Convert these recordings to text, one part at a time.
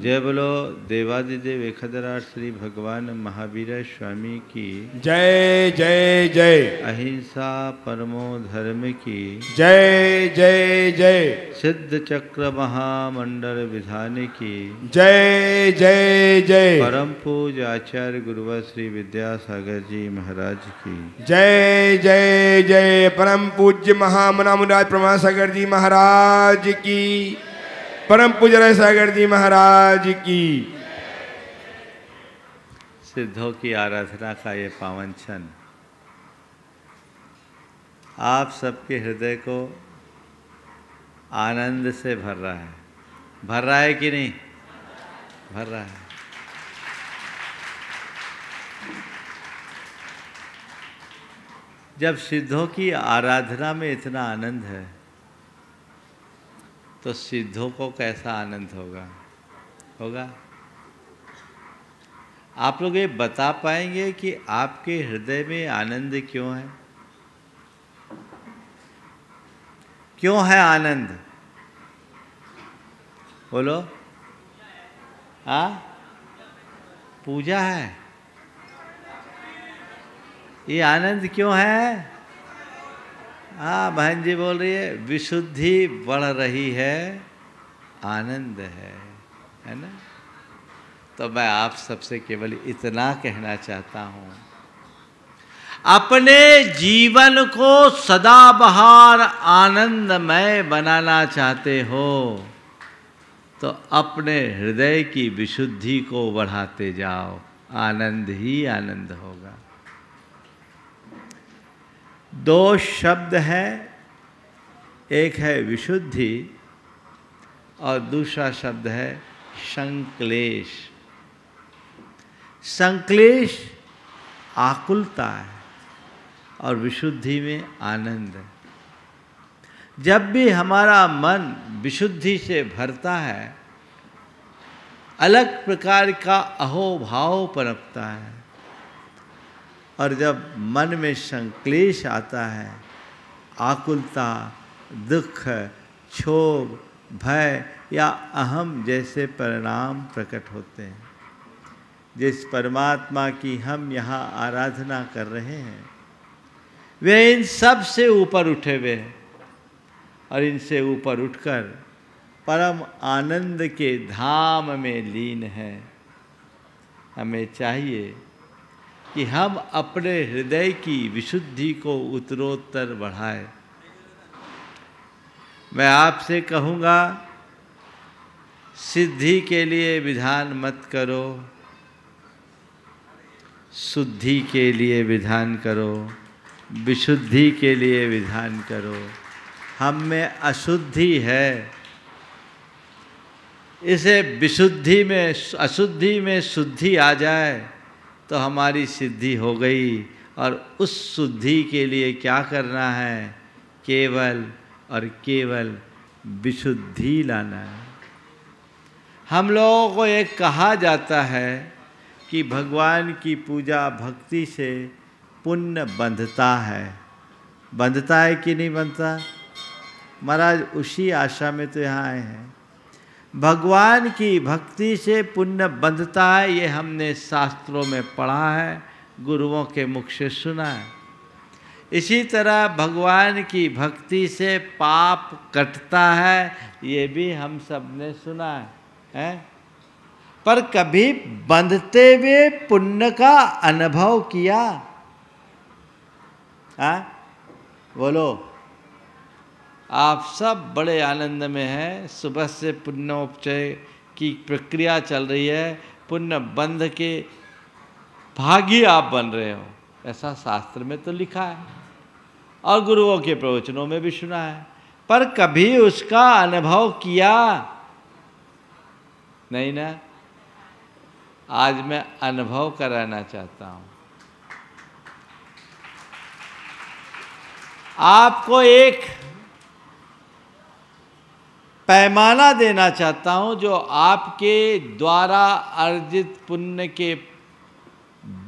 जय बोलो देवादिदेव एकहदरार श्री भगवान महावीर स्वामी की जय जय जय। अहिंसा परमो धर्म की जय जय जय। सिद्ध चक्र महामंडल विधान की जय जय जय। परम पूज आचार्य गुरुवर श्री विद्यासागर जी महाराज की जय जय जय। परम पूज्य महामना मुराद प्रभा सागर जी महाराज की। परम पूज्य सागर जी महाराज की। सिद्धों की आराधना का ये पावन क्षण आप सबके हृदय को आनंद से भर रहा है। भर रहा है कि नहीं? भर रहा है। जब सिद्धों की आराधना में इतना आनंद है तो सिद्धों को कैसा आनंद होगा? आप लोग ये बता पाएंगे कि आपके हृदय में आनंद क्यों है? क्यों है आनंद? बोलो। पूजा है। ये आनंद क्यों है? बहन जी बोल रही है विशुद्धि बढ़ रही है, आनंद है ना? तो मैं आप सबसे केवल इतना कहना चाहता हूँ, अपने जीवन को सदाबहार आनंदमय बनाना चाहते हो तो अपने हृदय की विशुद्धि को बढ़ाते जाओ, आनंद ही आनंद होगा। दो शब्द है, एक है विशुद्धि और दूसरा शब्द है संक्लेश। संक्लेश आकुलता है और विशुद्धि में आनंद है। जब भी हमारा मन विशुद्धि से भरता है, अलग प्रकार का अहोभाव पनपता है, और जब मन में संक्लेश आता है, आकुलता, दुख, क्षोभ, भय या अहम जैसे परिणाम प्रकट होते हैं। जिस परमात्मा की हम यहाँ आराधना कर रहे हैं वे इन सब से ऊपर उठे हुए हैं और इनसे ऊपर उठकर परम आनंद के धाम में लीन है। हमें चाहिए कि हम अपने हृदय की विशुद्धि को उत्तरोत्तर बढ़ाएं। मैं आपसे कहूँगा, सिद्धि के लिए विधान मत करो, शुद्धि के लिए विधान करो, विशुद्धि के लिए विधान करो। हम में अशुद्धि है, इसे विशुद्धि में अशुद्धि में शुद्धि आ जाए तो हमारी सिद्धि हो गई। और उस शुद्धि के लिए क्या करना है? केवल और केवल विशुद्धि लाना है। हम लोगों को एक कहा जाता है कि भगवान की पूजा भक्ति से पुण्य बंधता है। बंधता है कि नहीं बंधता? महाराज उसी आशा में तो यहाँ आए हैं। भगवान की भक्ति से पुण्य बंधता है, ये हमने शास्त्रों में पढ़ा है, गुरुओं के मुख से सुना है। इसी तरह भगवान की भक्ति से पाप कटता है, ये भी हम सब ने सुना है? पर कभी बंधते हुए पुण्य का अनुभव किया? बोलो। आप सब बड़े आनंद में हैं। सुबह से पुण्योपचय की प्रक्रिया चल रही है, पुण्य बंध के भागी आप बन रहे हो, ऐसा शास्त्र में तो लिखा है और गुरुओं के प्रवचनों में भी सुना है। पर कभी उसका अनुभव किया नहीं ना? आज मैं अनुभव कराना चाहता हूँ। आपको एक पैमाना देना चाहता हूँ जो आपके द्वारा अर्जित पुण्य के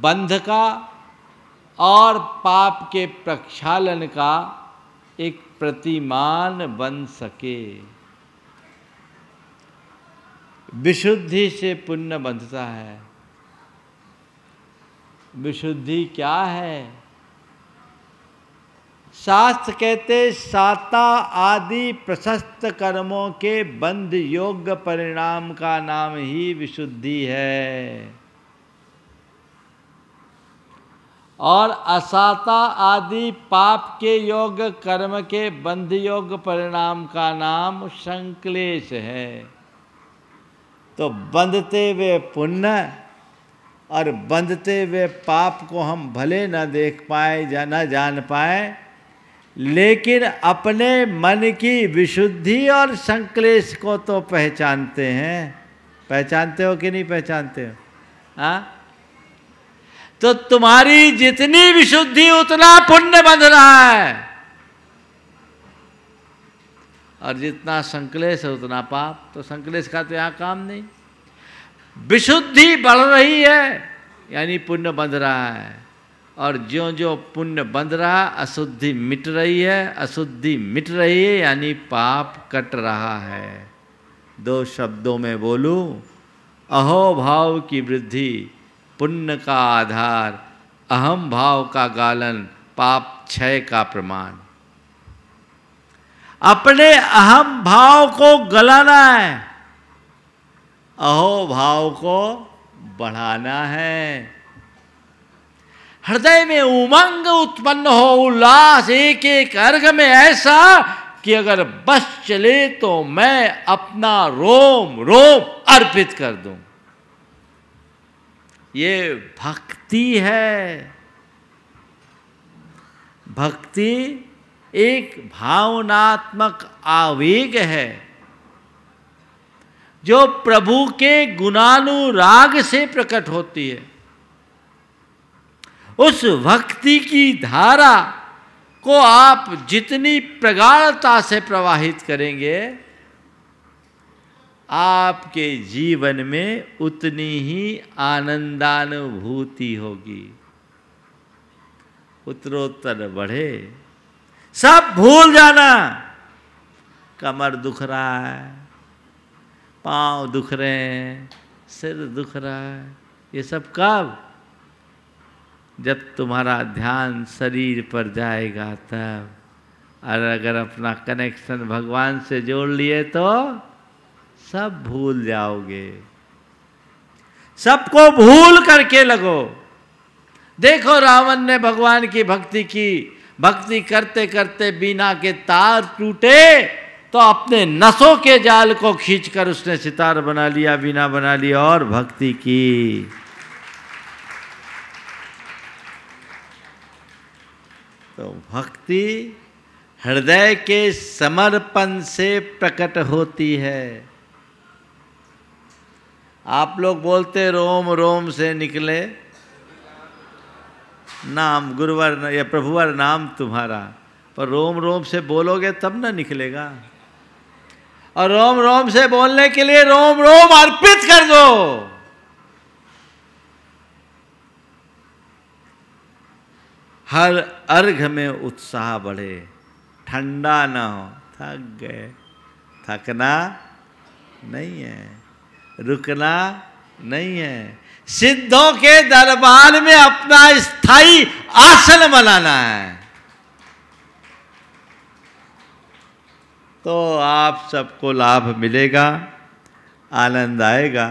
बंध का और पाप के प्रक्षालन का एक प्रतिमान बन सके। विशुद्धि से पुण्य बंधता है। विशुद्धि क्या है? शास्त्र कहते साता आदि प्रशस्त कर्मों के बंध योग्य परिणाम का नाम ही विशुद्धि है, और असाता आदि पाप के योग्य कर्म के बंध योग्य परिणाम का नाम संक्लेश है। तो बंधते हुए पुण्य और बंधते हुए पाप को हम भले न देख पाए या न जान पाए, लेकिन अपने मन की विशुद्धि और संक्लेश को तो पहचानते हैं। पहचानते हो कि नहीं पहचानते हो? हाँ, तो तुम्हारी जितनी विशुद्धि उतना पुण्य बंध रहा है, और जितना संक्लेश है उतना पाप। तो संक्लेश का तो यहाँ काम नहीं। विशुद्धि बढ़ रही है यानी पुण्य बंध रहा है, और ज्यों ज्यों पुण्य बंध रहा अशुद्धि मिट रही है, अशुद्धि मिट रही है यानी पाप कट रहा है। दो शब्दों में बोलूं, अहो भाव की वृद्धि पुण्य का आधार, अहम भाव का गालन पाप क्षय का प्रमाण। अपने अहम भाव को गलाना है, अहो भाव को बढ़ाना है। हृदय में उमंग उत्पन्न हो, उल्लास एक एक अर्घ में ऐसा कि अगर बस चले तो मैं अपना रोम रोम अर्पित कर दूं। ये भक्ति है। भक्ति एक भावनात्मक आवेग है जो प्रभु के गुणानुराग से प्रकट होती है। उस भक्ति की धारा को आप जितनी प्रगाढ़ता से प्रवाहित करेंगे, आपके जीवन में उतनी ही आनंदानुभूति होगी। उत्तरोत्तर बढ़े। सब भूल जाना, कमर दुख रहा है, पांव दुख रहे हैं, सिर दुख रहा है, ये सब कब? जब तुम्हारा ध्यान शरीर पर जाएगा तब। और अगर अपना कनेक्शन भगवान से जोड़ लिए तो सब भूल जाओगे। सबको भूल करके लगो। देखो रावण ने भगवान की भक्ति की, भक्ति करते करते बीना के तार टूटे तो अपने नसों के जाल को खींचकर उसने सितार बना लिया, बीना बना लिया और भक्ति की। तो भक्ति हृदय के समर्पण से प्रकट होती है। आप लोग बोलते रोम रोम से निकले नाम, गुरुवर या प्रभुवर नाम तुम्हारा, पर रोम रोम से बोलोगे तब ना निकलेगा। और रोम रोम से बोलने के लिए रोम रोम अर्पित कर दो। हर अर्घ में उत्साह बढ़े, ठंडा ना हो। थक गए, थकना नहीं है, रुकना नहीं है। सिद्धों के दरबार में अपना स्थायी आसन बनाना है। तो आप सबको लाभ मिलेगा, आनंद आएगा।